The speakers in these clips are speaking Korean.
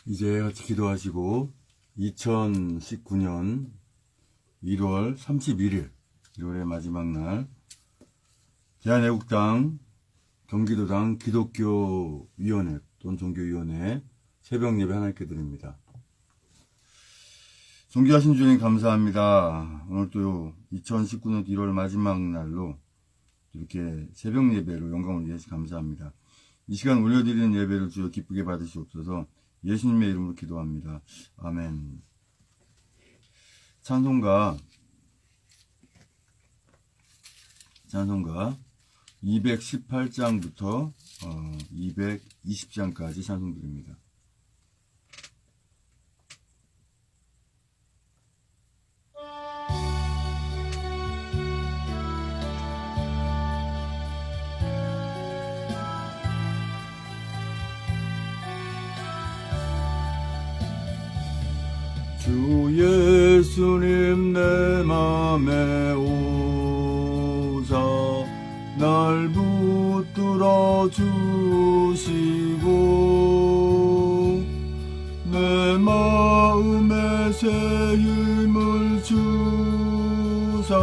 이제 같이 기도하시고 2019년 1월 31일 1월의 마지막 날 대한애국당 경기도당 기독교위원회 또는 종교위원회 새벽 예배 하나님께 드립니다. 존귀하신 주님 감사합니다. 오늘 또 2019년 1월 마지막 날로 이렇게 새벽 예배로 영광을 위해서 감사합니다. 이 시간 올려드리는 예배를 주여 기쁘게 받으시옵소서. 예수님의 이름으로 기도합니다. 아멘. 찬송가 218장부터 220장까지 찬송드립니다. 주 예수님 내 맘에 오사 날 붙들어 주시고 내 마음에 새 힘을 주사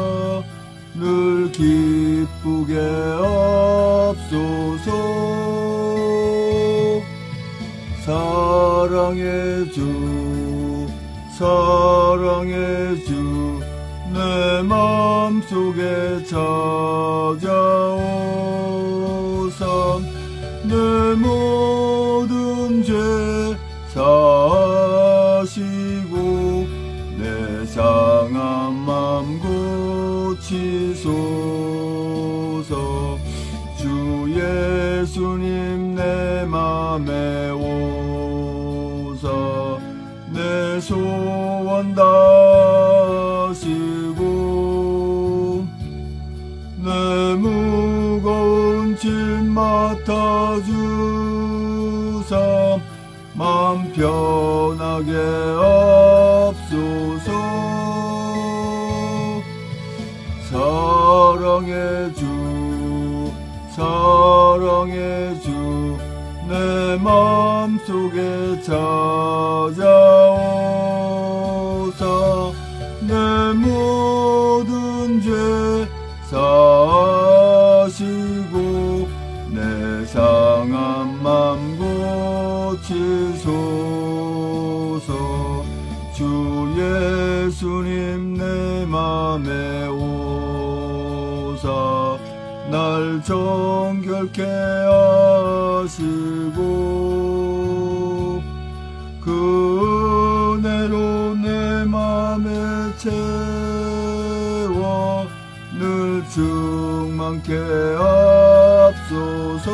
늘 기쁘게 앞서서 사랑의 주 내 맘속에 찾아오사 내 모든 죄 사시고 내 상한 맘 고치소서. 주 예수님 내 맘에 오사 내 소원 다시고 내 무거운 짐 맡아주사 맘 편하게 앞서서 사랑의 주 내 맘속에 찾아오사 내 모든 죄 사시고 내 상한 맘 고치소서. 주 예수님 내 맘에 오사 날 정결케 하시고 그 은혜로 내 맘에 채워 늘 충만케 앞소서.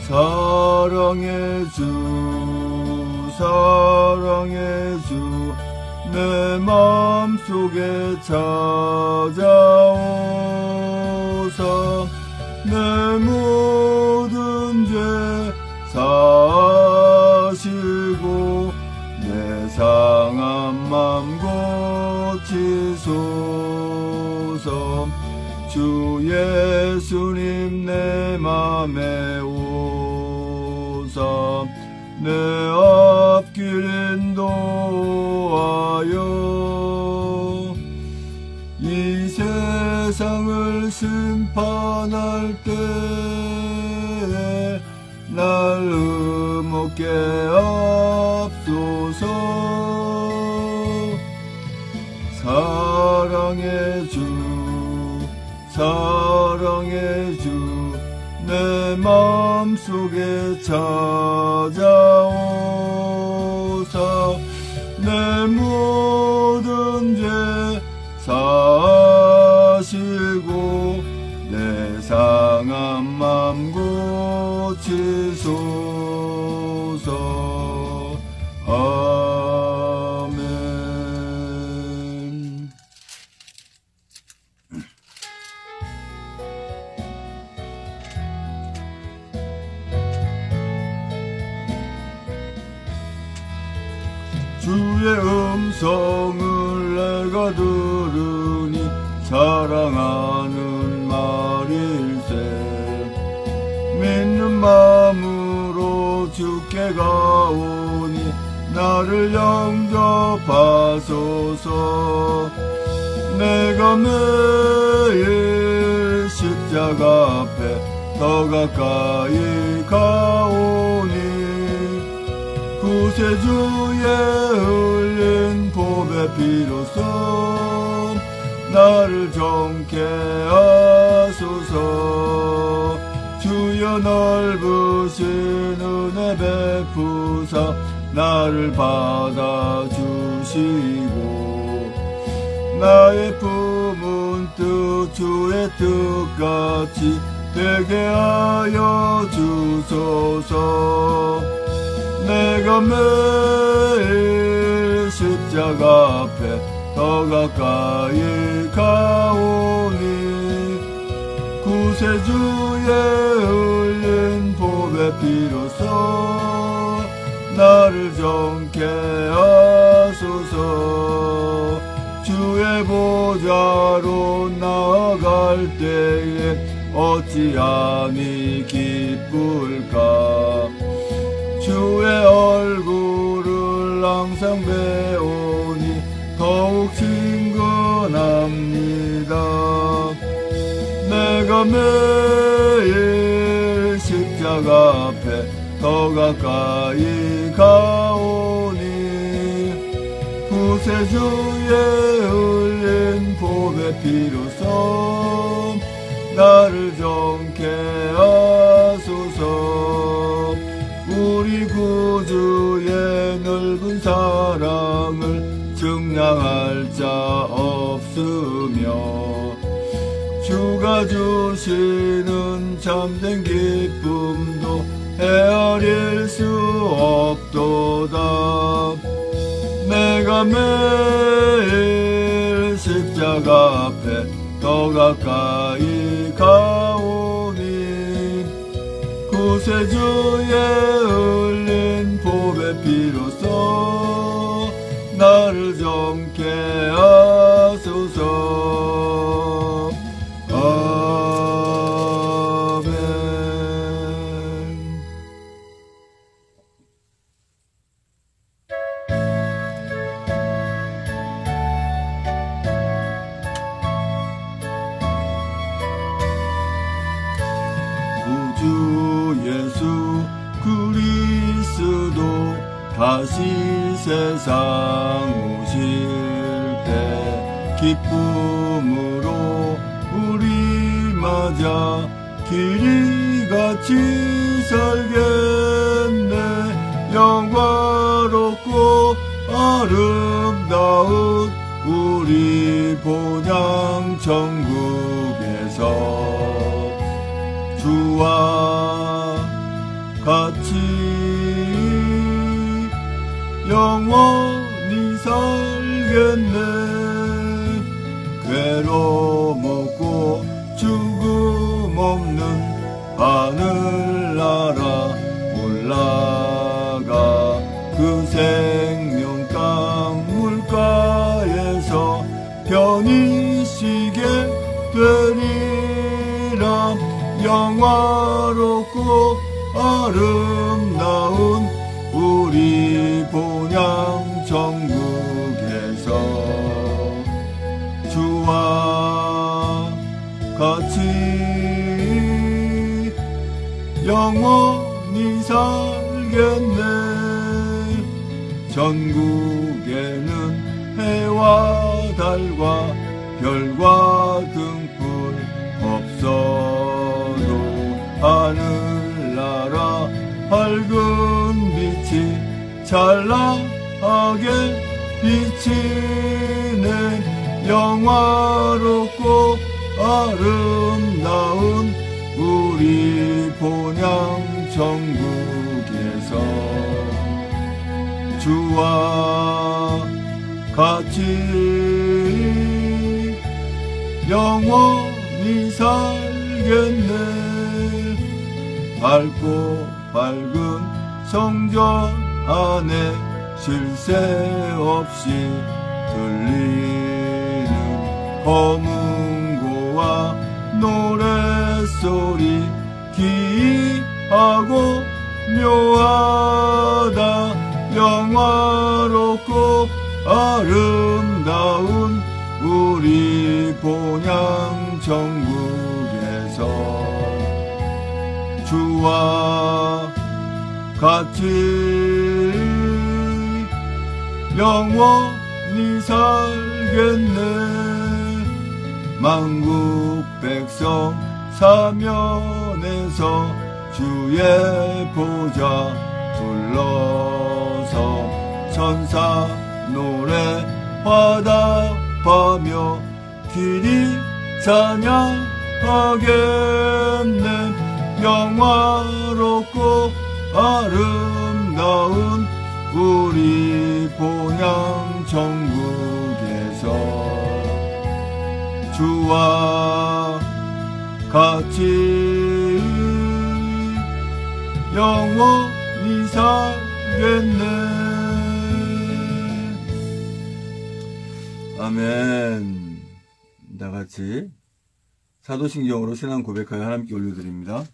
사랑의 주 내 맘속에 찾아오사 내 모든 죄 사시고 내 상한 맘 고치소서. 주 예수님 내 맘에 오사 내 앞길 인도하여 이 세상을 심판할 때에 날 음없게 앞서서 사랑의 주 내 맘속에 찾아오사 내 모든 죄 사시고 내 상한 맘 고치소서. 아멘. 주의 음성을 내가 들으니 사랑하는 말일세. 믿는 마음으로 주께 가오니 나를 영접하소서. 내가 매일 십자가 앞에 더 가까이 가오니 구세주의 흘린 보배 피로써 나를 정케 하소서. 주여 넓으신 은혜 베푸사 나를 받아주시고 나의 품은 뜻 주의 뜻같이 되게 하여 주소서. 내가 매일 십자가 앞에 더 가까이 가오니 구세주의 흘린 보배 피로써 나를 정케 하소서. 주의 보좌로 나아갈 때에 어찌하니 기쁠까. 주의 얼굴을 항상 배우니 더욱 친근합니다. 내가 매일 십자가 앞에 더 가까이 가오니 구세주의 흘린 보배 피로써 나를 정케 하소서. 우리 구주의 넓은 사랑을 증량할 자 없으며 주가 주시는 참된 기쁨도 헤아릴 수 없도다. 내가 매일 십자가 앞에 더 가까이 가오니 구세주의 흘린 보배 피로써 나를 정케 하소서. 아멘. 구주 예수 그리스도 다시 세상 오실 때 기쁨으로 우리 맞아 길이 같이 살겠네. 영화롭고 아름다운 우리 본향 천국에서 주와 같이 영원히 살겠네. 괴로움 없고 죽음 없는 하늘나라 올라가 그 생명강 물가에서 편히 쉬게 되리라. 영화롭고 아름다운 우리 본향 천국에서 주와 같이 영원히 살겠네. 전국에는 해와 달과 별과 등불 없어도 하늘나라 밝은 빛이 찬란하게 비치네. 영화롭고 아름다운 우리 본향 천국에서 주와 같이 영원히 살겠네. 밝고 밝은 성전 안에 쉴 새 없이 들리는 검은고와 노랫소리 기이하고 묘하다 영화롭고 아름다운 우리 본향 천국에서 주와 같이 영원히 살겠네. 만국 백성 사면에서 주의 보좌 둘러서 천사 노래 화답하며 길이 찬양하겠네. 영화롭고 아름다운 우리 본향 천국에서 주와 같이 영원히 살겠네. 아멘. 다같이 사도신경으로 신앙 고백하여 하나님께 올려드립니다.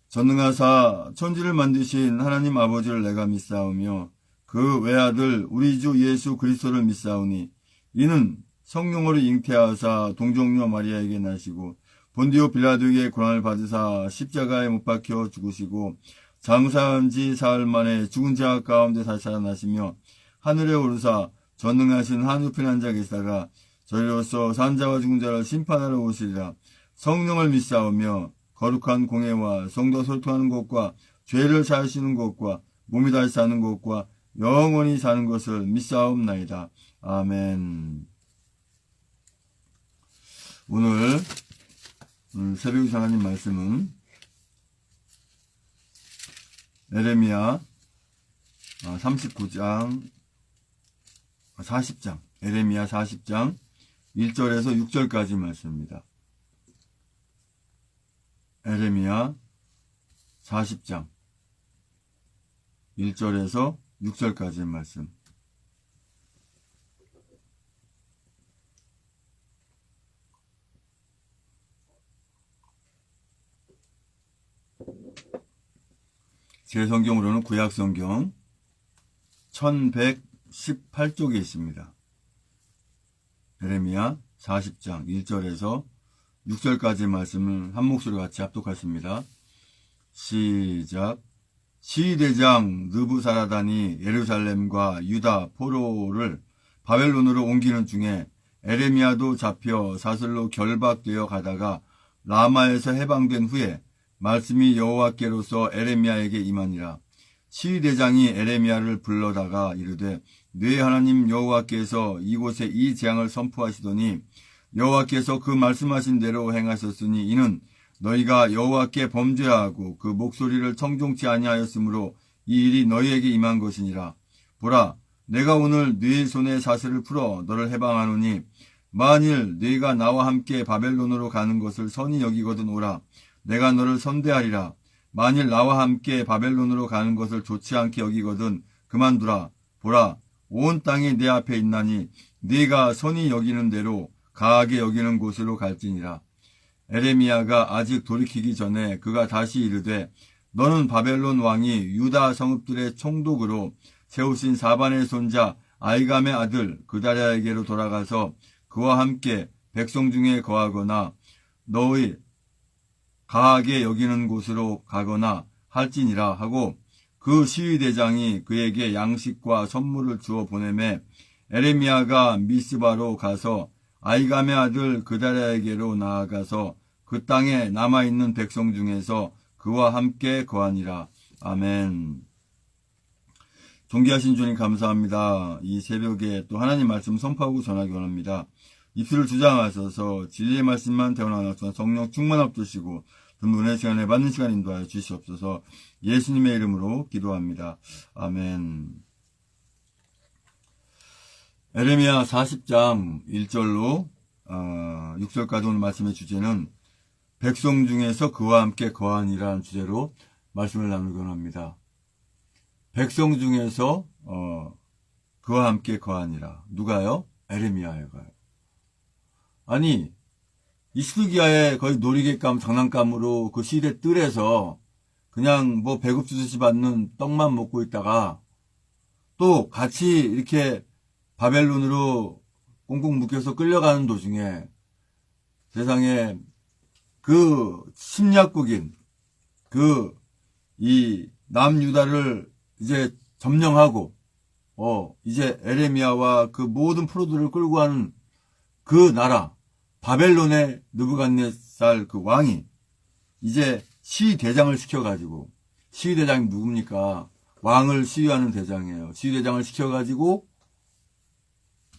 전능하사 천지를 만드신 하나님 아버지를 내가 믿사오며 그 외아들 우리 주 예수 그리스도를 믿사오니 이는 성령으로 잉태하사 동정녀 마리아에게 나시고 본디오 빌라도에게 고난을 받으사 십자가에 못 박혀 죽으시고 장사한 지 사흘 만에 죽은 자 가운데 다시 살아나시며 하늘에 오르사 전능하신 한우편 앉아 계시다가 저희로서 산자와 죽은 자를 심판하러 오시리라. 성령을 믿사오며 거룩한 공예와 성도 소통하는 것과 죄를 사하시는 것과 몸이 다시 사는 것과 영원히 사는 것을 믿사옵나이다. 아멘. 오늘 새벽 하나님 말씀은 에레미야 40장 에레미야 40장 1절에서 6절까지 말씀입니다. 에레미야 40장 1절에서 6절까지 말씀. 제 성경으로는 구약성경 1118쪽에 있습니다. 에레미야 40장 1절에서 6절까지 말씀을 한 목소리로 같이 합독하십니다. 시작. 시대장 느부사라단이 예루살렘과 유다 포로를 바벨론으로 옮기는 중에 에레미야도 잡혀 사슬로 결박되어 가다가 라마에서 해방된 후에 말씀이 여호와께로서 에레미야에게 임하니라. 시대장이 에레미야를 불러다가 이르되 네 하나님 여호와께서 이곳에 이 재앙을 선포하시더니 여호와께서 그 말씀하신 대로 행하셨으니 이는 너희가 여호와께 범죄하고 그 목소리를 청종치 아니하였으므로 이 일이 너희에게 임한 것이니라. 보라, 내가 오늘 네 손에 사슬을 풀어 너를 해방하노니 만일 네가 나와 함께 바벨론으로 가는 것을 선히 여기거든 오라. 내가 너를 선대하리라. 만일 나와 함께 바벨론으로 가는 것을 좋지 않게 여기거든 그만두라. 보라, 온 땅이 내 앞에 있나니 네가 선히 여기는 대로 가하게 여기는 곳으로 갈지니라. 에레미야가 아직 돌이키기 전에 그가 다시 이르되 너는 바벨론 왕이 유다 성읍들의 총독으로 세우신 사반의 손자 아이감의 아들 그다랴에게로 돌아가서 그와 함께 백성 중에 거하거나 너의 가하게 여기는 곳으로 가거나 할지니라 하고 그 시위대장이 그에게 양식과 선물을 주어 보내매 에레미야가 미스바로 가서 아이감의 아들 그다랴에게로 나아가서 그 땅에 남아있는 백성 중에서 그와 함께 거하니라. 아멘. 존귀하신 주님 감사합니다. 이 새벽에 또 하나님 말씀 선포하고 전하기 원합니다. 입술을 주장하셔서 진리의 말씀만 대원하옵소서. 성령 충만 없으시고 분분의 시간에 받는 시간 인도하여 주시옵소서. 예수님의 이름으로 기도합니다. 아멘. 에레미야 40장 1절로 6절까지 오늘 말씀의 주제는 백성 중에서 그와 함께 거하니라는 주제로 말씀을 나누기 원합니다. 백성 중에서 그와 함께 거하니라. 누가요? 에레미야가요. 아니 이스기야의 거의 놀이객감 장난감으로 그 시대 뜰에서 그냥 뭐 배급주듯이 받는 떡만 먹고 있다가 또 같이 이렇게 바벨론으로 꽁꽁 묶여서 끌려가는 도중에 세상에 그 침략국인 이 남유다를 이제 점령하고 이제 에레미야와 그 모든 프로들을 끌고 가는 그 나라 바벨론의 느부갓네살 그 왕이 이제 시위대장을 시켜가지고, 시위대장이 누굽니까? 왕을 시위하는 대장이에요. 시위대장을 시켜가지고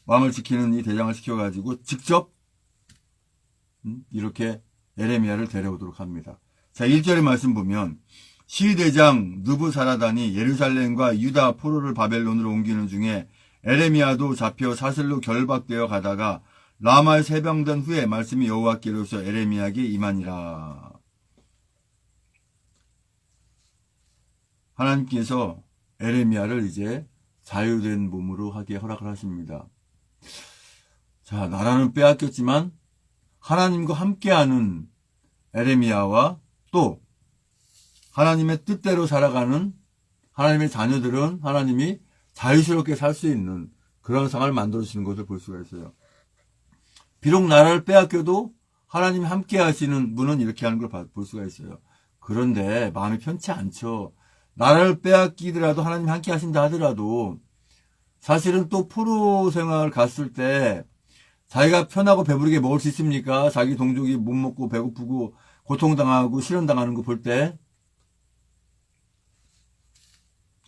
왕을 지키는 이 대장을 시켜가지고 직접 이렇게 에레미야를 데려오도록 합니다. 자, 1절의 말씀 보면 시위대장 느부사라단이 예루살렘과 유다 포로를 바벨론으로 옮기는 중에 에레미야도 잡혀 사슬로 결박되어 가다가 라마에 세병된 후에 말씀이 여호와께로서 에레미야에게 임하니라. 하나님께서 에레미야를 이제 자유된 몸으로 하게 허락을 하십니다. 자, 나라는 빼앗겼지만 하나님과 함께하는 에레미야와 또 하나님의 뜻대로 살아가는 하나님의 자녀들은 하나님이 자유스럽게 살 수 있는 그런 상을 만들어주시는 것을 볼 수가 있어요. 비록 나라를 빼앗겨도 하나님이 함께 하시는 분은 이렇게 하는 걸 볼 수가 있어요. 그런데 마음이 편치 않죠. 나라를 빼앗기더라도 하나님이 함께 하신다 하더라도 사실은 또 포로 생활을 갔을 때 자기가 편하고 배부르게 먹을 수 있습니까? 자기 동족이 못 먹고 배고프고 고통당하고 실현당하는 거 볼 때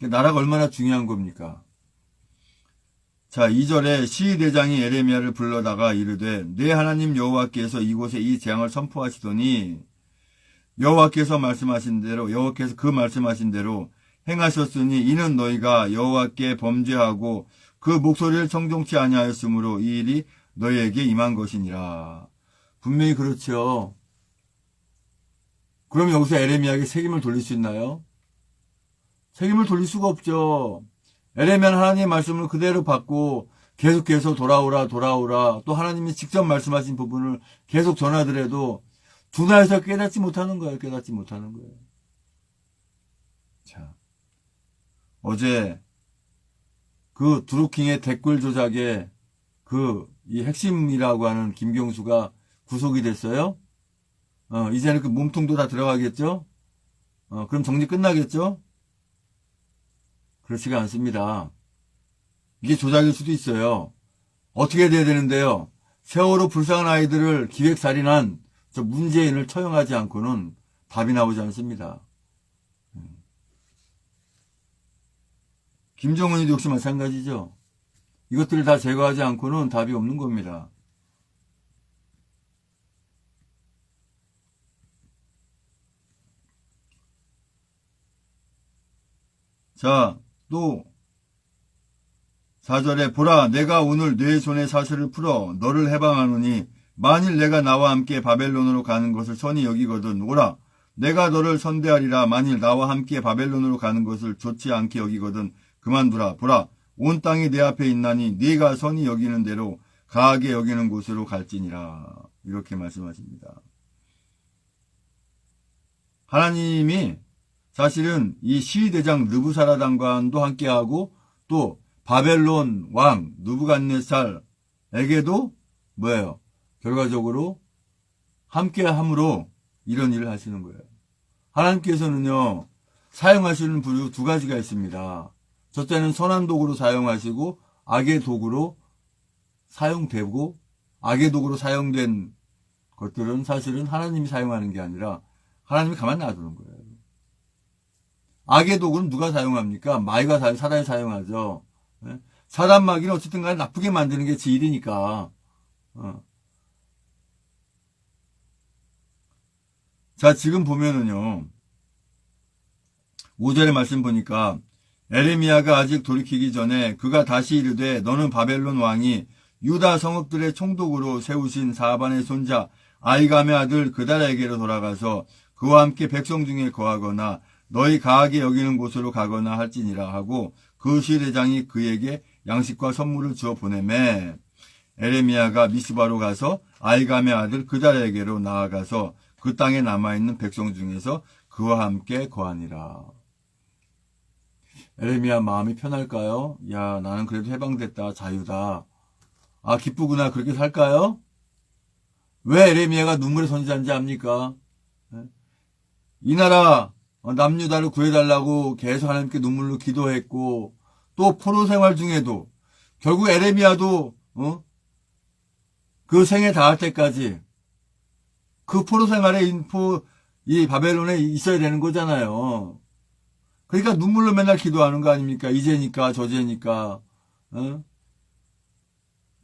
나라가 얼마나 중요한 겁니까? 자, 2절에 시위대장이 에레미야를 불러다가 이르되 내 하나님 여호와께서 이곳에 이 재앙을 선포하시더니 여호와께서 그 말씀하신 대로 행하셨으니 이는 너희가 여호와께 범죄하고 그 목소리를 청종치 아니하였으므로 이 일이 너희에게 임한 것이니라. 분명히 그렇죠. 그럼 여기서 에레미야에게 책임을 돌릴 수 있나요? 책임을 돌릴 수가 없죠. 에레미야는 하나님의 말씀을 그대로 받고 계속해서 돌아오라 또 하나님이 직접 말씀하신 부분을 계속 전하더라도 둔하여서 깨닫지 못하는 거예요. 자, 어제 그 드루킹의 댓글 조작에 이 핵심이라고 하는 김경수가 구속이 됐어요. 이제는 그 몸통도 다 들어가겠죠? 그럼 정리 끝나겠죠? 그렇지가 않습니다. 이게 조작일 수도 있어요. 어떻게 돼야 되는데요? 세월호 불쌍한 아이들을 기획살인한 저 문재인을 처형하지 않고는 답이 나오지 않습니다. 김정은이도 역시 마찬가지죠. 이것들을 다 제거하지 않고는 답이 없는 겁니다. 자, 또 4절에 보라 내가 오늘 내 손에 사슬을 풀어 너를 해방하노니 만일 내가 나와 함께 바벨론으로 가는 것을 선히 여기거든 오라 내가 너를 선대하리라. 만일 나와 함께 바벨론으로 가는 것을 좋지 않게 여기거든 그만두라. 보라 온 땅이 내 앞에 있나니 네가 선히 여기는 대로 가하게 여기는 곳으로 갈지니라. 이렇게 말씀하십니다. 하나님이 사실은 이 시위대장 느부사라단과도 함께하고 또 바벨론 왕 느부갓네살에게도 뭐예요? 결과적으로 함께함으로 이런 일을 하시는 거예요. 하나님께서는요 사용하시는 부류 두 가지가 있습니다. 첫째는 선한 도구로 사용하시고 악의 도구로 사용되고 악의 도구로 사용된 것들은 사실은 하나님이 사용하는 게 아니라 하나님이 가만히 놔두는 거예요. 악의 도구는 누가 사용합니까? 사단이 사용하죠. 사단 마귀는 어쨌든 간에 나쁘게 만드는 게 지 일이니까. 자, 지금 보면은요. 5절의 말씀 보니까 에레미야가 아직 돌이키기 전에 그가 다시 이르되 너는 바벨론 왕이 유다 성읍들의 총독으로 세우신 사반의 손자 아이감의 아들 그달에게로 돌아가서 그와 함께 백성 중에 거하거나 너희 가하게 여기는 곳으로 가거나 할지니라 하고 그 시대장이 그에게 양식과 선물을 주어 보내매 에레미야가 미스바로 가서 아이감의 아들 그달에게로 나아가서 그 땅에 남아있는 백성 중에서 그와 함께 거하니라. 에레미야 마음이 편할까요? 야, 나는 그래도 해방됐다. 자유다. 아, 기쁘구나. 그렇게 살까요? 왜 에레미야가 눈물의 선지자인지 압니까? 이 나라 남유다를 구해달라고 계속 하나님께 눈물로 기도했고, 또 포로 생활 중에도 결국 에레미야도 그 생에 닿을 때까지 그 포로 생활에 이 바벨론에 있어야 되는 거잖아요. 그러니까 눈물로 맨날 기도하는 거 아닙니까? 이제니까 저제니까.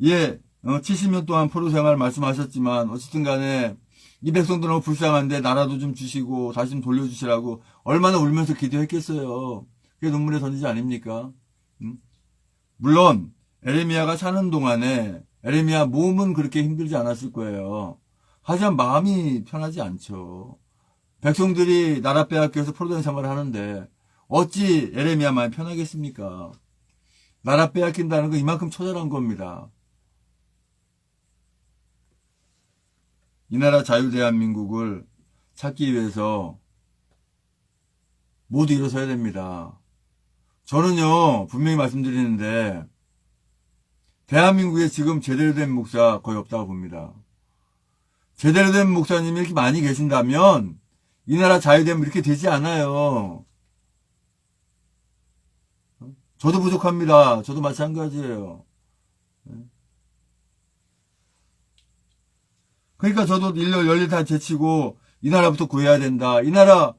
예, 70년 동안 포로 생활 말씀하셨지만 어쨌든 간에 이 백성도 너무 불쌍한데 나라도 좀 주시고 다시 좀 돌려주시라고 얼마나 울면서 기도했겠어요. 그게 눈물의 선지자 아닙니까? 물론 에레미야가 사는 동안에 에레미야 몸은 그렇게 힘들지 않았을 거예요. 하지만 마음이 편하지 않죠. 백성들이 나라 빼앗겨서 포로된 생활을 하는데 어찌 에레미야 마음이 편하겠습니까? 나라 빼앗긴다는 건 이만큼 처절한 겁니다. 이 나라 자유대한민국을 찾기 위해서 모두 일어서야 됩니다. 저는요, 분명히 말씀드리는데 대한민국에 지금 제대로 된 목사 거의 없다고 봅니다. 제대로 된 목사님이 이렇게 많이 계신다면 이 나라 자유되면 이렇게 되지 않아요. 저도 부족합니다. 저도 마찬가지예요. 그러니까 저도 일렬 열일 다 제치고 이 나라부터 구해야 된다. 이 나라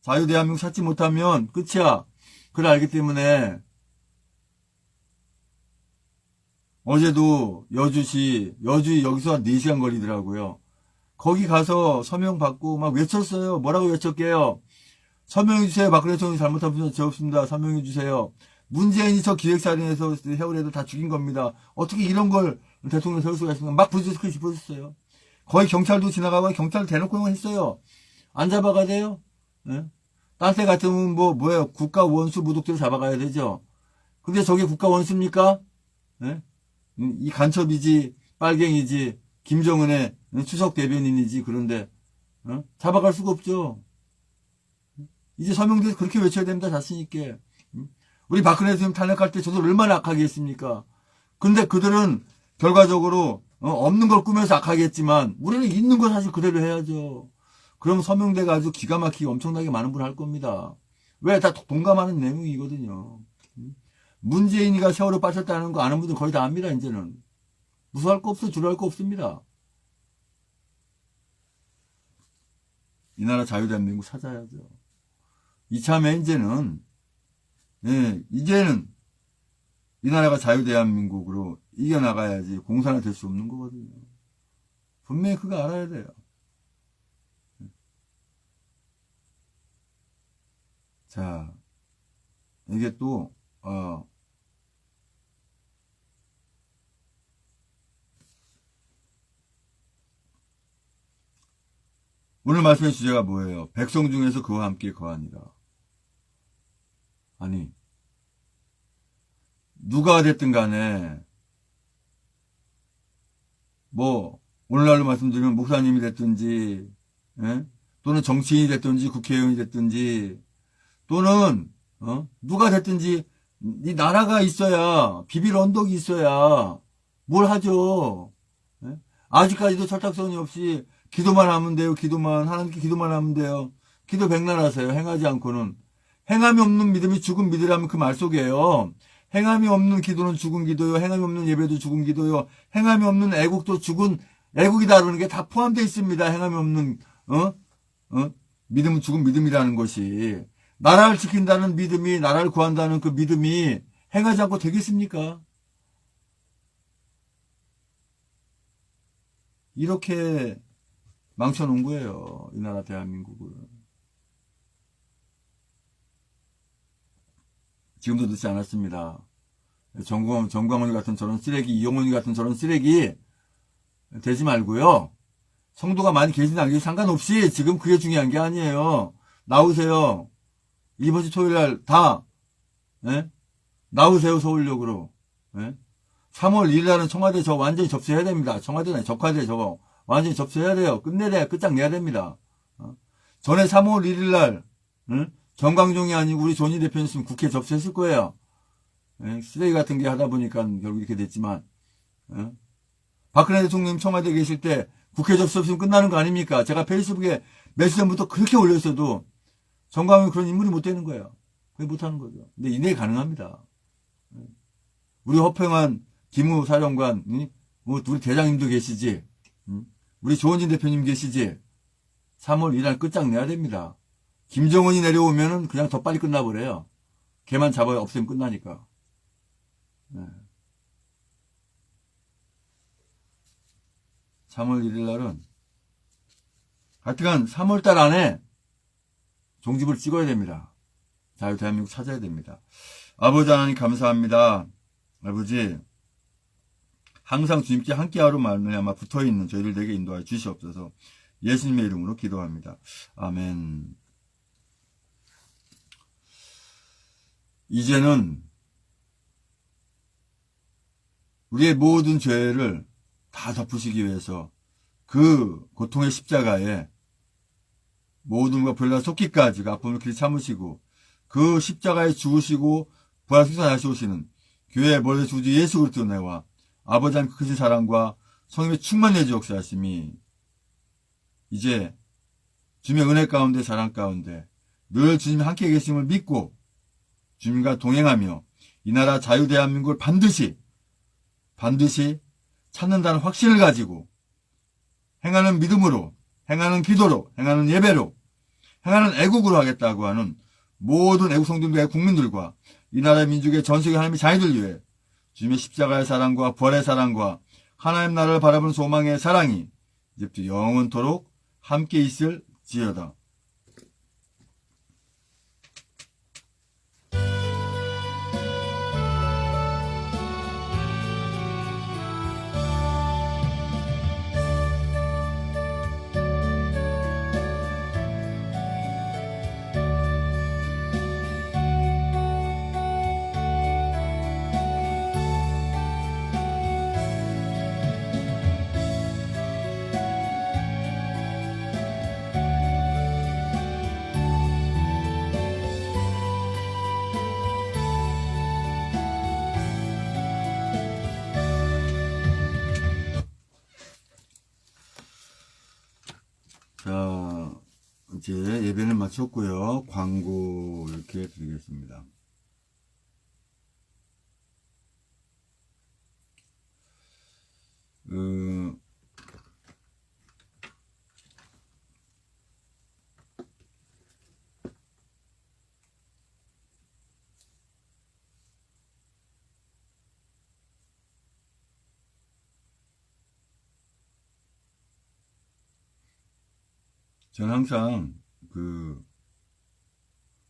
자유대한민국 찾지 못하면 끝이야. 그걸 알기 때문에 어제도 여주 여기서 4시간 걸리더라고요. 거기 가서 서명 받고 막 외쳤어요. 뭐라고 외쳤게요? 서명해 주세요. 박근혜 대통령이 잘못한 분은 저 없습니다. 서명해 주세요. 문재인이 저 기획살인해서 세월에도 다 죽인 겁니다. 어떻게 이런 걸 대통령 세울 수가 있습니까? 막 부르짖고 싶어졌어요. 거의 경찰도 지나가고 경찰 대놓고 했어요. 안 잡아가야 돼요? 네? 딴 때 같으면 뭐예요? 국가 원수 무독자를 잡아가야 되죠. 근데 저게 국가 원수입니까? 네? 이 간첩이지, 빨갱이지, 김정은의 추석 대변인이지, 그런데, 잡아갈 수가 없죠. 이제 서명돼서 그렇게 외쳐야 됩니다, 자신있게. 우리 박근혜 대통령 탄핵할 때 저도 얼마나 악하게 했습니까? 근데 그들은 결과적으로, 없는 걸 꾸며서 악하게 했지만, 우리는 있는 거 사실 그대로 해야죠. 그럼 서명돼가지고 기가 막히게 엄청나게 많은 분 할 겁니다. 왜? 다 동감하는 내용이거든요. 문재인이가 세월호 빠졌다는 거 아는 분들 거의 다 압니다, 이제는. 무서워할 거 없어, 두려워할 거 없습니다. 이 나라 자유대한민국 찾아야죠. 이참에 이제는 이 나라가 자유대한민국으로 이겨나가야지 공산화 될 수 없는 거거든요. 분명히 그거 알아야 돼요. 자, 이게 또 오늘 말씀의 주제가 뭐예요? 백성 중에서 그와 함께 거하니라. 아니, 누가 됐든 간에 오늘날로 말씀드리면 목사님이 됐든지 또는 정치인이 됐든지 국회의원이 됐든지 또는 누가 됐든지 이 나라가 있어야 비빌 언덕이 있어야 뭘 하죠. 아직까지도 철딱선이 없이 기도만 하면 돼요. 기도만 하나님께 기도만 하면 돼요. 기도 백날하세요. 행하지 않고는 행함이 없는 믿음이 죽은 믿으라면 그 말 속에요. 행함이 없는 기도는 죽은 기도요. 행함이 없는 예배도 죽은 기도요. 행함이 없는 애국도 죽은 애국이다 그러는 게 다 포함되어 있습니다. 행함이 없는 믿음은 죽은 믿음이라는 것이 나라를 지킨다는 믿음이 나라를 구한다는 그 믿음이 행하지 않고 되겠습니까? 이렇게 망쳐놓은 거예요. 이 나라 대한민국을. 지금도 늦지 않았습니다. 정광훈이 같은 저런 쓰레기, 이용훈이 같은 저런 쓰레기 되지 말고요. 성도가 많이 계시든 안 계시든 상관없이 지금 그게 중요한 게 아니에요. 나오세요. 이번 주 토요일 날 다 나오세요. 서울역으로. 3월 1일 날은 청와대 저 완전히 접수해야 됩니다. 청와대나 적화대 저거 완전히 접수해야 돼요. 끝내야 끝장내야 됩니다. 전에 3월 1일 날, 응? 정광종이 아니고 우리 조은희 대표님 있으면 국회 접수했을 거예요. 예? 쓰레기 같은 게 하다 보니까 결국 이렇게 됐지만, 예? 박근혜 대통령 청와대에 계실 때 국회 접수 없으면 끝나는 거 아닙니까? 제가 페이스북에 몇 주 전부터 그렇게 올렸어도 정광훈이 그런 인물이 못 되는 거예요. 그게 못 하는 거죠. 근데 이내 가능합니다. 우리 허평한 김우 사령관, 우리 대장님도 계시지, 우리 조원진 대표님 계시지, 3월 1일 끝장내야 됩니다. 김정은이 내려오면은 그냥 더 빨리 끝나버려요. 걔만 잡아야 없애면 끝나니까. 네. 3월 1일 날은 하여튼간 3월 달 안에 종집을 찍어야 됩니다. 자유 대한민국 찾아야 됩니다. 아버지 하나님 감사합니다. 아버지 항상 주님께 함께하러 말미암아 붙어있는 저희를 내게 인도하여 주시옵소서. 예수님의 이름으로 기도합니다. 아멘. 이제는 우리의 모든 죄를 다 덮으시기 위해서 그 고통의 십자가에 모든 것 별나 속기까지 아픔을 길이 참으시고 그 십자가에 죽으시고 부활 승천하시 오시는 교회의 머리 주주 예수 그리스도 내와 아버지 하나님 크신 사랑과 성령의 충만해 주옵사하심이 이제 주님의 은혜 가운데 사랑 가운데 늘 주님이 함께 계심을 믿고 주님과 동행하며 이 나라 자유 대한민국을 반드시 찾는다는 확신을 가지고 행하는 믿음으로, 행하는 기도로, 행하는 예배로, 행하는 애국으로 하겠다고 하는 모든 애국 성도들과 국민들과 이 나라의 민족의 전 세계 하나님의 자녀들 위해 주님의 십자가의 사랑과 부활의 사랑과 하나님 나라를 바라보는 소망의 사랑이 이제부터 영원토록 함께 있을지어다. 자, 이제 예배는 마쳤고요. 광고 이렇게 드리겠습니다. 저는 항상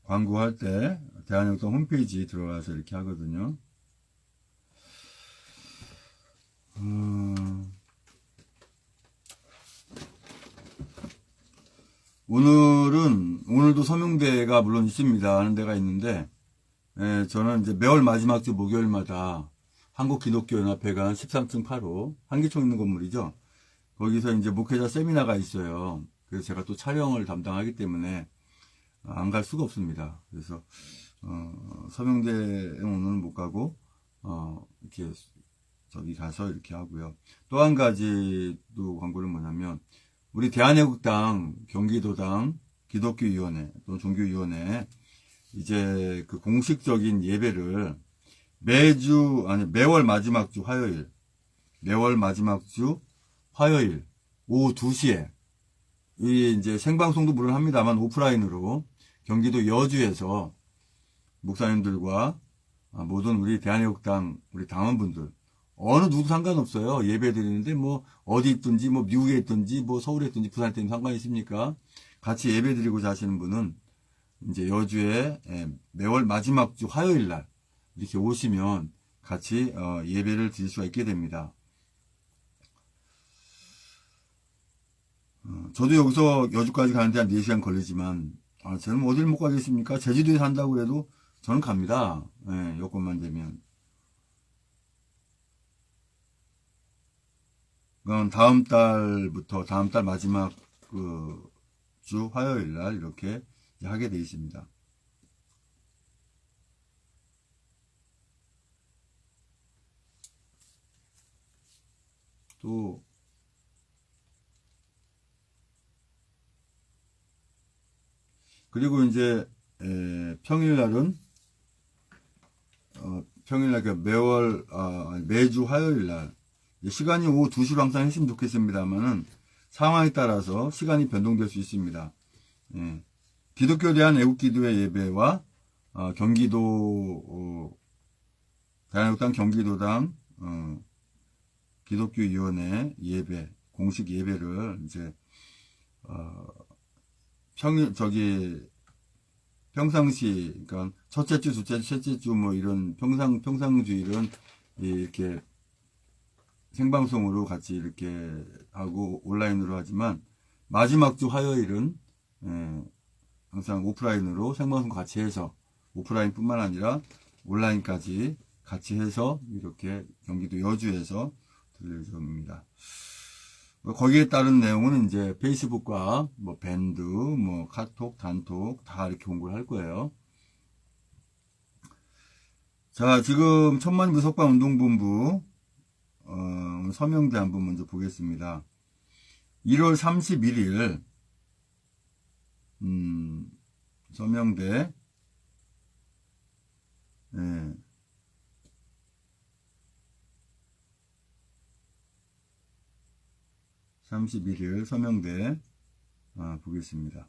광고할 때 대한영통 홈페이지 들어가서 이렇게 하거든요. 오늘도 서명대가 물론 있습니다. 하는 데가 있는데, 저는 이제 매월 마지막 주 목요일마다 한국기독교연합회관 13층 8호, 한기총 있는 건물이죠. 거기서 이제 목회자 세미나가 있어요. 그래서 제가 또 촬영을 담당하기 때문에 안 갈 수가 없습니다. 그래서 서명대에 오늘은 못 가고 이렇게 저기 가서 이렇게 하고요. 또 한 가지 또 광고는 뭐냐면 우리 대한애국당 경기도당 기독교위원회 또는 종교위원회 이제 그 공식적인 예배를 매월 마지막 주 화요일 오후 2시에 이 이제 생방송도 물론 합니다만 오프라인으로 경기도 여주에서 목사님들과 모든 우리 대한애국당 우리 당원분들 어느 누구 상관없어요. 예배 드리는데 뭐 어디 있든지 뭐 미국에 있든지 뭐 서울에 있든지 부산에 있든지 상관이 있습니까? 같이 예배 드리고자 하시는 분은 이제 여주에 매월 마지막 주 화요일 날 이렇게 오시면 같이 예배를 드릴 수가 있게 됩니다. 저도 여기서 여주까지 가는데 한 4시간 걸리지만 저는 어딜 못 가겠습니까? 제주도에 산다고 해도 저는 갑니다. 여건만 되면. 그럼 다음 달 마지막 주 화요일 날 이렇게 하게 되어 있습니다. 또 그리고 이제 평일날은 평일날 매월 매주 화요일날 시간이 오후 2시로 항상 했으면 좋겠습니다만은 상황에 따라서 시간이 변동될 수 있습니다. 예. 기독교에 대한 애국기도회 예배와 경기도 대한민국당 경기도당 기독교위원회 예배 공식 예배를 이제 평상시 그러니까 첫째 주, 둘째 주, 셋째 주 뭐 이런 평상주일은 이렇게 생방송으로 같이 이렇게 하고 온라인으로 하지만 마지막 주 화요일은 항상 오프라인으로 생방송 같이 해서 오프라인뿐만 아니라 온라인까지 같이 해서 이렇게 경기도 여주에서 들릴 예정입니다. 거기에 따른 내용은 이제 페이스북과 뭐 밴드, 뭐 카톡, 단톡 다 이렇게 공고를 할 거예요. 자, 지금 천만인구 석방운동본부 서명대 한번 먼저 보겠습니다. 1월 31일 서명대 31일 서명대 보겠습니다.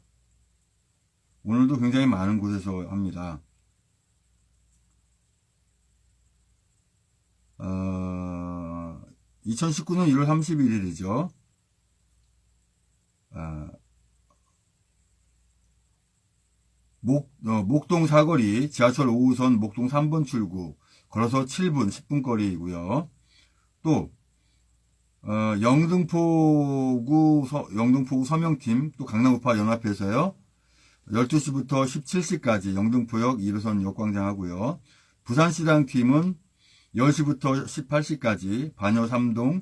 오늘도 굉장히 많은 곳에서 합니다. 2019년 1월 31일이죠. 목동 사거리 지하철 5호선 목동 3번 출구 걸어서 7분 10분 거리이고요. 또 영등포구 서명팀 또 강남우파 연합회에서요 12시부터 17시까지 영등포역 1호선 역광장 하고요. 부산시당팀은 10시부터 18시까지 반여 3동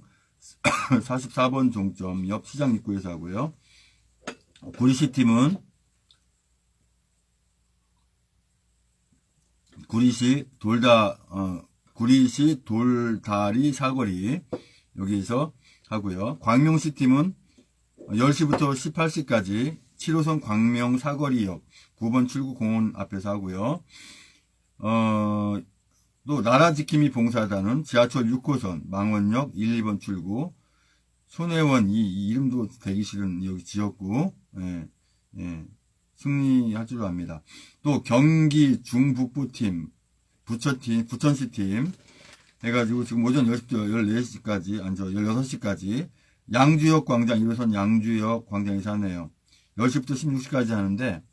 44번 종점 옆 시장 입구에서 하고요. 구리시팀은 구리시 돌다리 사거리 여기서 하고요. 광명시팀은 10시부터 18시까지 7호선 광명 사거리역 9번 출구 공원 앞에서 하고요. 또 나라지킴이 봉사단은 지하철 6호선 망원역 1, 2번 출구 손혜원 이 이름도 되기 싫은 여기 지역구 승리할 줄 압니다. 또 경기 중북부팀 부천시팀 해가지고 지금 오전 10시부터 14시까지, 16시까지 양주역 광장, 1호선 양주역 광장에서 하네요. 10시부터 16시까지 하는데,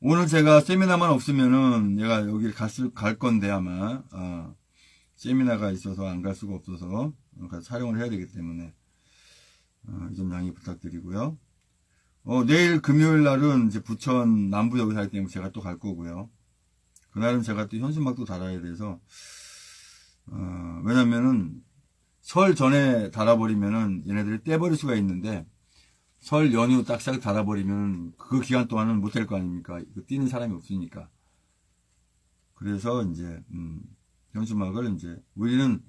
오늘 제가 세미나만 없으면은 내가 여기를 갈 건데 아마, 세미나가 있어서 안 갈 수가 없어서 가서 촬영을 해야 되기 때문에, 좀 양해 부탁드리고요. 내일 금요일 날은 이제 부천 남부역에 살기 때문에 제가 또 갈 거고요. 그날은 제가 또 현수막도 달아야 돼서, 왜냐면은 설 전에 달아버리면은 얘네들이 떼버릴 수가 있는데 설 연휴 딱딱 달아버리면 그 기간 동안은 못 할 거 아닙니까? 뛰는 사람이 없으니까. 그래서 이제 현수막을 이제 우리는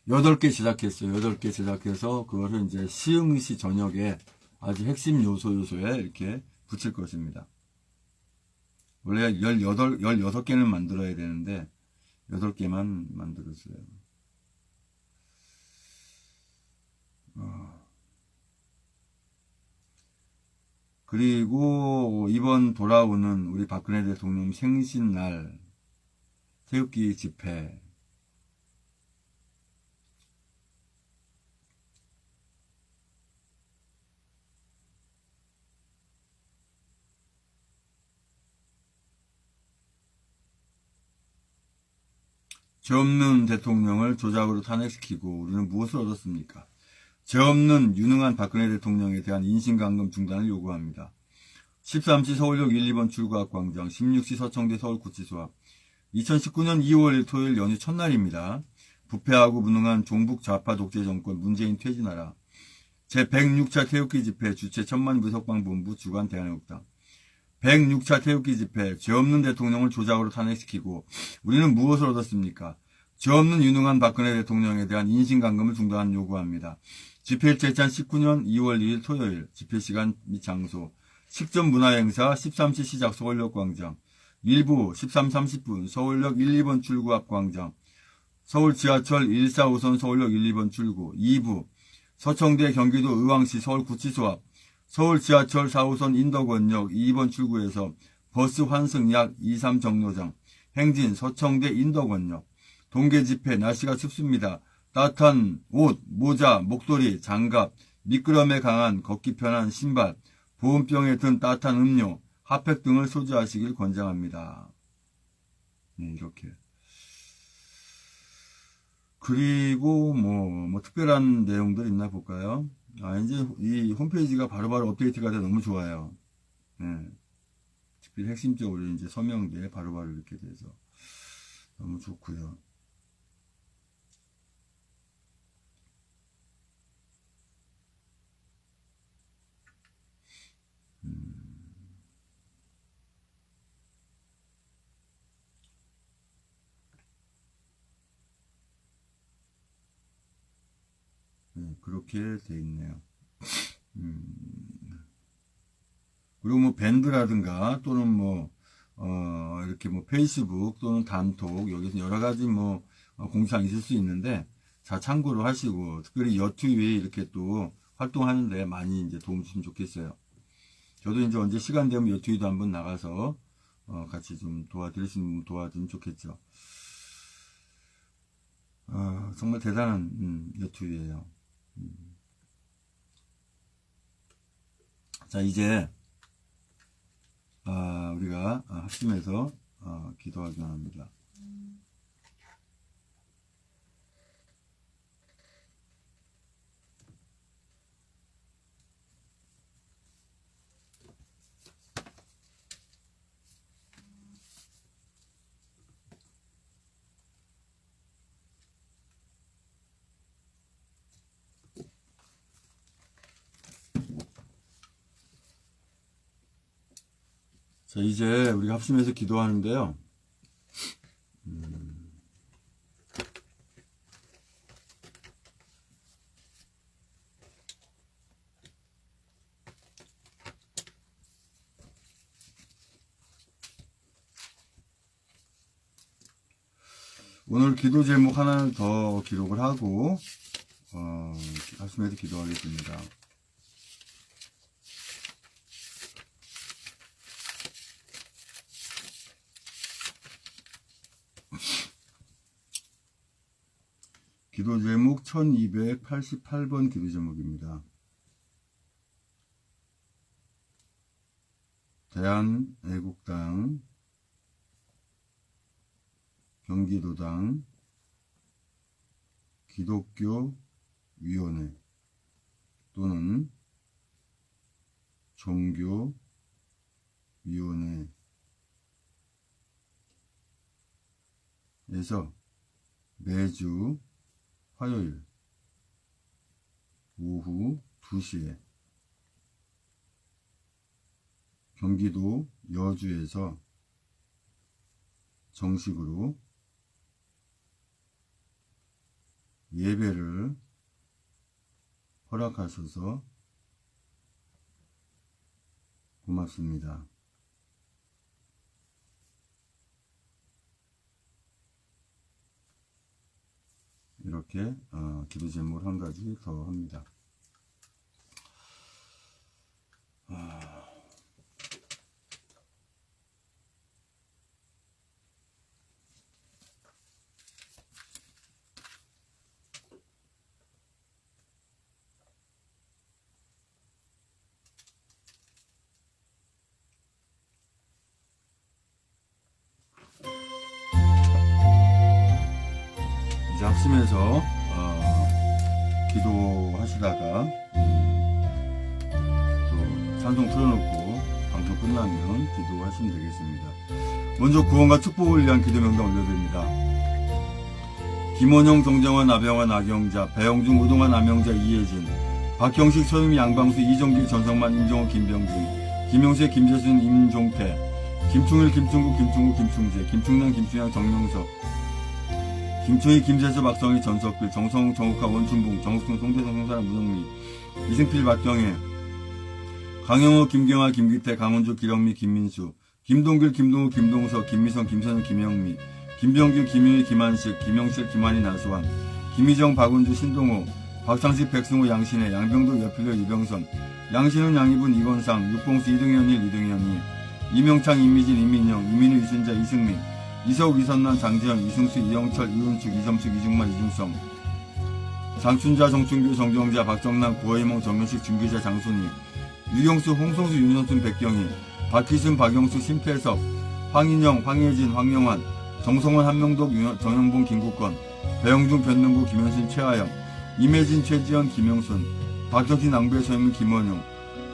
8개 제작했어요. 8개 제작해서 그것을 이제 시흥시 전역에 아주 핵심 요소에 이렇게 붙일 것입니다. 원래 16개는 만들어야 되는데 8개만 만들었어요. 그리고 이번 돌아오는 우리 박근혜 대통령 생신날 태극기 집회 죄 없는 대통령을 조작으로 탄핵시키고 우리는 무엇을 얻었습니까? 죄 없는 유능한 박근혜 대통령에 대한 인신감금 중단을 요구합니다. 13시 서울역 1, 2번 출구 앞 광장, 16시 서청대 서울구치소 앞. 2019년 2월 1일 토요일 연휴 첫날입니다. 부패하고 무능한 종북 좌파 독재 정권 문재인 퇴진하라. 제106차 태극기 집회 주최 천만부석방본부 주관 대한애국당. 106차 태극기 집회, 죄 없는 대통령을 조작으로 탄핵시키고 우리는 무엇을 얻었습니까? 죄 없는 유능한 박근혜 대통령에 대한 인신감금을 중단하는 요구합니다. 집회일 제찬 19년 2월 2일 토요일, 집회시간 및 장소, 식전문화행사 13시 시작 서울역 광장, 일부 13, 30분 서울역 1, 2번 출구 앞 광장, 서울 지하철 1, 4호선 서울역 1, 2번 출구, 2부 서청대 경기도 의왕시 서울구치소 앞, 서울 지하철 4호선 인덕원역 2번 출구에서 버스 환승 약 2, 3 정거장, 행진 서청대 인덕원역, 동계 집회 날씨가 춥습니다. 따뜻한 옷, 모자, 목도리, 장갑, 미끄럼에 강한 걷기 편한 신발, 보온병에 든 따뜻한 음료, 핫팩 등을 소지하시길 권장합니다. 네, 이렇게. 그리고 뭐 특별한 내용들 있나 볼까요? 이제 이 홈페이지가 바로바로 업데이트가 돼 너무 좋아요. 네. 특별히 핵심적으로 이제 서명돼 바로바로 이렇게 돼서 너무 좋고요. 네, 그렇게 돼 있네요. 그리고 뭐 밴드라든가 또는 이렇게 페이스북 또는 단톡 여기서 여러 가지 공지사항 있을 수 있는데 자 참고로 하시고 특별히 여투위 이렇게 또 활동하는데 많이 이제 도움 주시면 좋겠어요. 저도 이제 언제 시간 되면 여투위도 한번 나가서 같이 좀 도와드릴 수 있는 도와주면 좋겠죠. 정말 대단한 여투위예요. 자 이제 우리가 합심해서 기도하기 원합니다. 자, 이제 우리가 합심해서 기도하는데요. 오늘 기도 제목 하나를 더 기록을 하고 합심해서 기도하겠습니다. 기도 제목 1288번 기도 제목입니다. 대한애국당, 경기도당, 기독교위원회 또는 종교위원회에서 매주 화요일 오후 2시에 경기도 여주에서 정식으로 예배를 허락하셔서 고맙습니다. 이렇게 기도 제목을 한 가지 더 합니다. 이제 합심해서 기도하시다가 또 찬송 틀어놓고 방송 끝나면 기도하시면 되겠습니다. 먼저 구원과 축복을 위한 기도 명단 올려드립니다. 김원영, 정정환, 나병환, 나경자, 배영중, 우동환, 남영자, 이혜진, 박형식, 서유미, 양방수, 이종길, 전성만, 임종호, 김병준, 김용세, 김재순, 임종태, 김충일, 김충국, 김충구, 김충재, 김충남, 김충양, 정명석, 김초희, 김재수, 박성희, 전석필, 정성웅, 정욱하, 원춘봉, 정숙동, 송대성, 송사람, 문영미, 이승필, 박경혜, 강영호, 김경아, 김기태, 강원주, 기령미, 김민수, 김동길, 김동우, 김동석, 김미성, 김선우, 김영미, 김병규, 김윤희, 김한식, 김영실, 김한희, 나수환, 김희정, 박은주, 신동호, 박상식, 백승호, 양신혜, 양병도, 여필려, 이병선, 양신훈, 양희분, 이건상, 육봉수, 이등현 1, 이등현 2, 이명창, 임미진, 임민영, 이민우, 이순자, 이승민, 이서욱, 이선난, 장지현, 이승수, 이영철, 이은축, 이점숙, 이중만, 이준성, 장춘자, 정춘규, 정정자, 박정남, 구호이몽, 정면식, 준규자, 장순희, 유경수, 홍성수, 윤선순, 백경희, 박희순, 박영수, 심태석, 황인영, 황예진, 황영환, 정성원, 한명독, 정영봉, 김국건, 배영중, 변능구, 김현신, 최하영, 임혜진, 최지연, 김영순, 박정진, 낭배, 서영민, 김원용,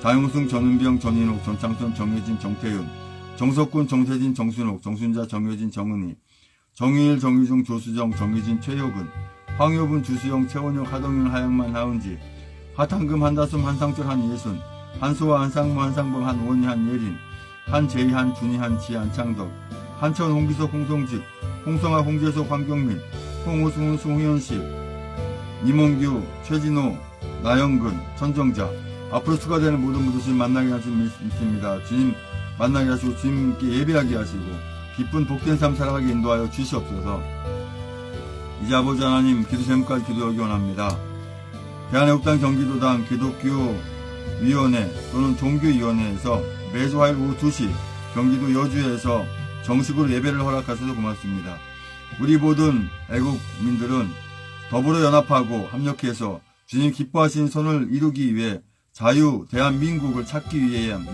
장용승, 전은병, 전인옥, 전창선, 정혜진, 정태윤, 정석군, 정세진, 정순옥, 정순자, 정효진, 정은희, 정유일, 정유중, 조수정, 정유진, 최효근, 황효분, 주수영, 최원혁, 하동윤, 하영만, 하은지, 하탄금, 한다솜, 한상철, 한예순, 한수화, 한상무, 한상범, 한원희, 한예린, 한재희, 한준희, 한지, 한창덕, 한천, 홍기석, 홍성직, 홍성아, 홍재석, 황경민, 홍호승훈, 송희연씨, 이몽규, 최진호, 나영근, 천정자. 앞으로 추가되는 모든 분들 주님 만나게 하시고 믿습니다. 주님 만나게 하시고 주님께 예배하게 하시고 기쁜 복된 삶 살아가게 인도하여 주시옵소서. 이제 아버지 하나님 기도 제목까지 기도하기 원합니다. 대한애국당 경기도당 기독교위원회 또는 종교위원회에서 매주 화요일 오후 2시 경기도 여주에서 정식으로 예배를 허락하셔서 고맙습니다. 우리 모든 애국민들은 더불어 연합하고 합력해서 주님 기뻐하신 선을 이루기 위해 자유 대한민국을 찾기 위한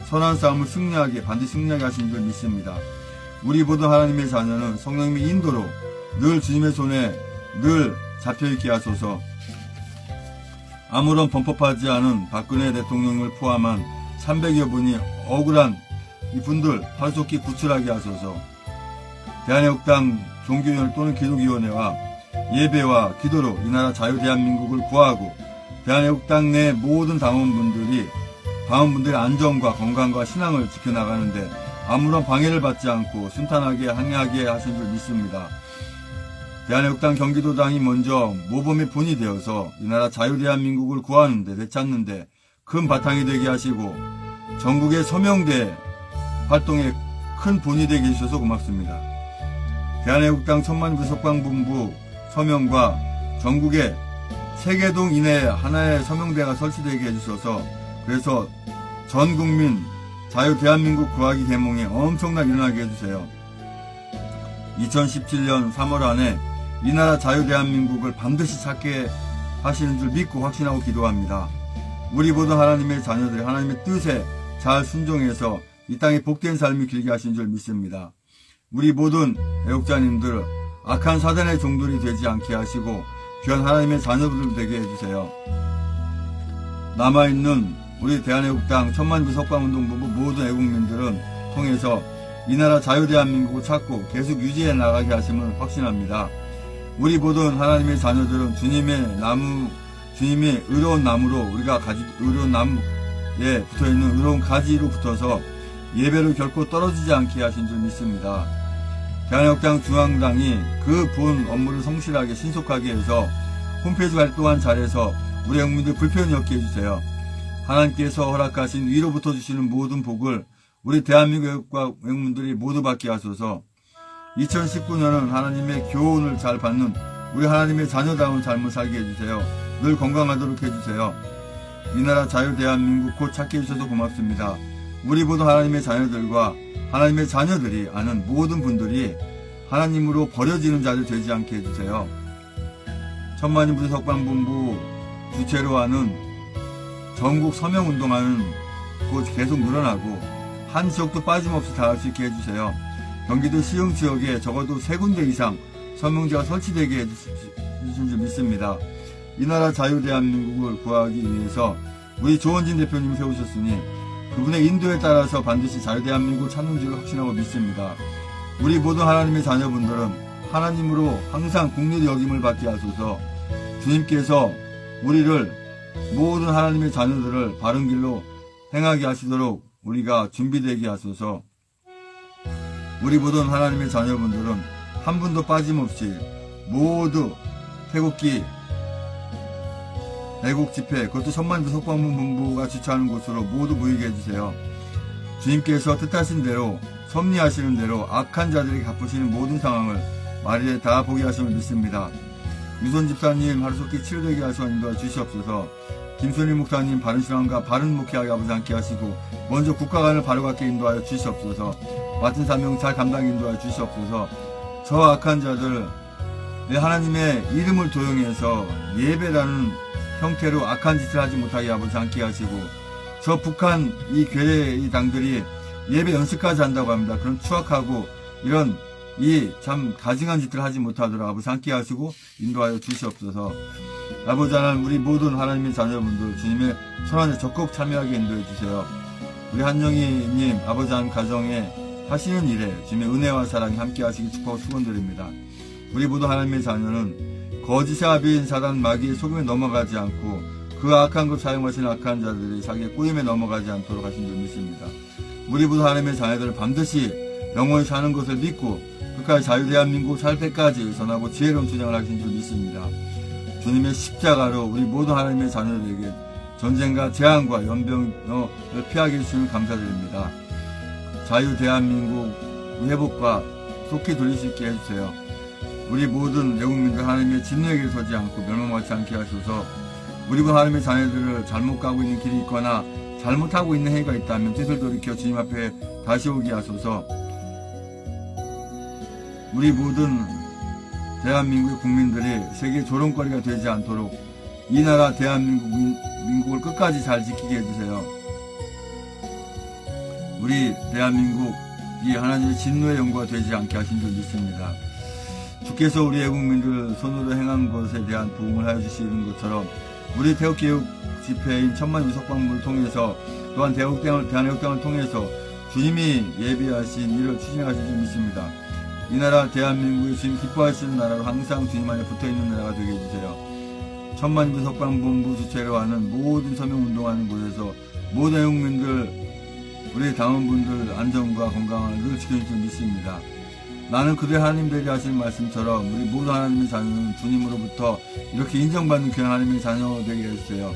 선한 싸움을 반드시 승리하게 하신 줄 믿습니다. 우리 모든 하나님의 자녀는 성령님의 인도로 늘 주님의 손에 늘 잡혀있게 하소서. 아무런 범법하지 않은 박근혜 대통령을 포함한 300여 분이 억울한 이분들 하루속히 구출하게 하소서. 대한애국당 종교위원회 또는 기독위원회와 예배와 기도로 이 나라 자유 대한민국을 구하고 대한애국당 내 모든 당원분들의 안전과 건강과 신앙을 지켜나가는데 아무런 방해를 받지 않고 순탄하게 항해하게 하신 줄 믿습니다. 대한애국당 경기도당이 먼저 모범의 본이 되어서 이 나라 자유 대한민국을 구하는데 되찾는데 큰 바탕이 되게 하시고 전국의 서명대 활동에 큰 본이 되게 해주셔서 고맙습니다. 대한애국당 천만구석방본부 서명과 전국에 3개동 이내에 하나의 서명대가 설치되게 해주셔서 그래서 전국민 자유 대한민국 구하기 계몽에 엄청나게 일어나게 해주세요. 2017년 3월 안에 이 나라 자유 대한민국을 반드시 찾게 하시는 줄 믿고 확신하고 기도합니다. 우리 모두 하나님의 자녀들이 하나님의 뜻에 잘 순종해서 이 땅에 복된 삶이 길게 하신 줄 믿습니다. 우리 모든 애국자님들 악한 사단의 종들이 되지 않게 하시고 귀한 하나님의 자녀들 되게 해주세요. 남아있는 우리 대한애국당 천만구석방운동본부 모든 애국민들은 통해서 이 나라 자유대한민국을 찾고 계속 유지해 나가게 하심을 확신합니다. 우리 모든 하나님의 자녀들은 주님의 의로운 나무로 우리가 의로운 나무에 붙어있는 의로운 가지로 붙어서 예배를 결코 떨어지지 않게 하신 줄 믿습니다. 대한애국당 중앙당이 그 본 업무를 성실하게 신속하게 해서 홈페이지 활동한 자리에서 우리 애국민들 불편히 없게 해주세요. 하나님께서 허락하신 위로부터 주시는 모든 복을 우리 대한민국 애국민들이 모두 받게 하소서. 2019년은 하나님의 교훈을 잘 받는 우리 하나님의 자녀다운 삶을 살게 해주세요. 늘 건강하도록 해주세요. 이 나라 자유 대한민국 곧 찾게 해주셔서 고맙습니다. 우리 모두 하나님의 자녀들과 하나님의 자녀들이 아는 모든 분들이 하나님으로 버려지는 자들 되지 않게 해주세요. 천만인 부석방본부 주체로 하는 전국 서명운동하는 곧 계속 늘어나고 한 지역도 빠짐없이 다 할 수 있게 해주세요. 경기도 시흥 지역에 적어도 3군데 이상 서명제가 설치되게 해주신 줄 믿습니다. 이 나라 자유 대한민국을 구하기 위해서 우리 조원진 대표님이 세우셨으니 그분의 인도에 따라서 반드시 자유 대한민국을 찾는 줄을 확신하고 믿습니다. 우리 모든 하나님의 자녀분들은 하나님으로 항상 국리의 여김을 받게 하소서. 주님께서 우리를 모든 하나님의 자녀들을 바른 길로 행하게 하시도록 우리가 준비되게 하소서. 우리 모든 하나님의 자녀분들은 한 분도 빠짐없이 모두 태국기 애국 집회, 그것도 천만주 석방문본부가 주최하는 곳으로 모두 모이게 해주세요. 주님께서 뜻하신 대로 섭리하시는 대로 악한 자들이 갚으시는 모든 상황을 말일에 다 보게 하심을 믿습니다. 유선 집사님 하루속히 치료되게 하시어 인도해 주시옵소서. 김순희 목사님 바른 신앙과 바른 목회하게 아버지 않게 하시고 먼저 국가관을 바로잡게 인도하여 주시옵소서. 맡은 사명 잘 감당 인도하여 주시옵소서. 저 악한 자들 내 하나님의 이름을 도용해서 예배라는 형태로 악한 짓을 하지 못하게 아버지 않게 하시고, 저 북한 이 괴뢰의 당들이 예배 연습까지 한다고 합니다. 그런 추악하고 이런 이 참 가증한 짓을 하지 못하도록 아버지 함께 하시고 인도하여 주시옵소서. 아버지 하나님, 우리 모든 하나님의 자녀분들 주님의 선언에 적극 참여하게 인도해 주세요. 우리 한영희님 아버지 하나님 가정에 하시는 일에 주님의 은혜와 사랑이 함께 하시기 축복하고 축원드립니다. 우리 모두 하나님의 자녀는 거짓의 아비인 사단 마귀의 속임에 넘어가지 않고 그 악한 것 사용하시는 악한 자들이 자기의 꼬임에 넘어가지 않도록 하신 줄 믿습니다. 우리 모두 하나님의 자녀들은 반드시 영원히 사는 것을 믿고 끝까지 자유 대한민국 살 때까지 전하고 지혜로운 주장을 하신 줄 믿습니다. 주님의 십자가로 우리 모든 하나님의 자녀들에게 전쟁과 재앙과 연병을 피하게 해주시면 감사드립니다. 자유 대한민국 회복과 속히 돌릴 수 있게 해주세요. 우리 모든 외국민들 하나님의 진노의 길에 서지 않고 멸망받지 않게 하셔서 우리 모든 하나님의 자녀들을 잘못 가고 있는 길이 있거나 잘못하고 있는 행위가 있다면 뜻을 돌이켜 주님 앞에 다시 오게 하소서. 우리 모든 대한민국의 국민들이 세계 조롱거리가 되지 않도록 이 나라 대한민국을 끝까지 잘 지키게 해주세요. 우리 대한민국이 하나님의 진노의 연구가 되지 않게 하신 줄 믿습니다. 주께서 우리 애국민들 손으로 행한 것에 대한 도움을 하여 주시는 것처럼 우리 태국교육 집회인 천만 유석방문을 통해서 또한 대한애국당을 통해서 주님이 예비하신 일을 추진하실 줄 믿습니다. 이 나라 대한민국이 주님 기뻐하시는 나라로 항상 주님 안에 붙어있는 나라가 되게 해주세요. 천만 유석방본부 주최로 하는 모든 서명운동하는 곳에서 모든 애국민들 우리 당원분들 안전과 건강을 늘 지켜줄 줄 믿습니다. 나는 그들의 하나님 되게 하시는 말씀처럼 우리 모든 하나님의 자녀는 주님으로부터 이렇게 인정받는 귀한 하나님의 자녀 되게 해주세요.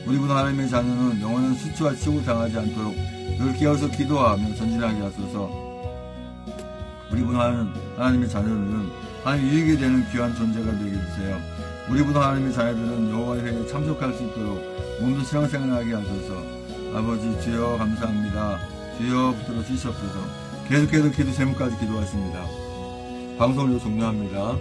우리 모든 하나님의 자녀는 영원한 수치와 치욕을 당하지 않도록 늘 깨어서 기도하며 전진하게 하소서. 우리 모든 하나님의 자녀들은 하나님 유익이 되는 귀한 존재가 되게 해주세요. 우리 모든 하나님의 자녀들은 여호와의 회에 참석할 수 있도록 몸도 신앙생활하게 하소서. 아버지 주여 감사합니다. 주여 붙들어 주시옵소서. 계속해서 기도 제목까지 기도하십니다. 방송을 종료합니다.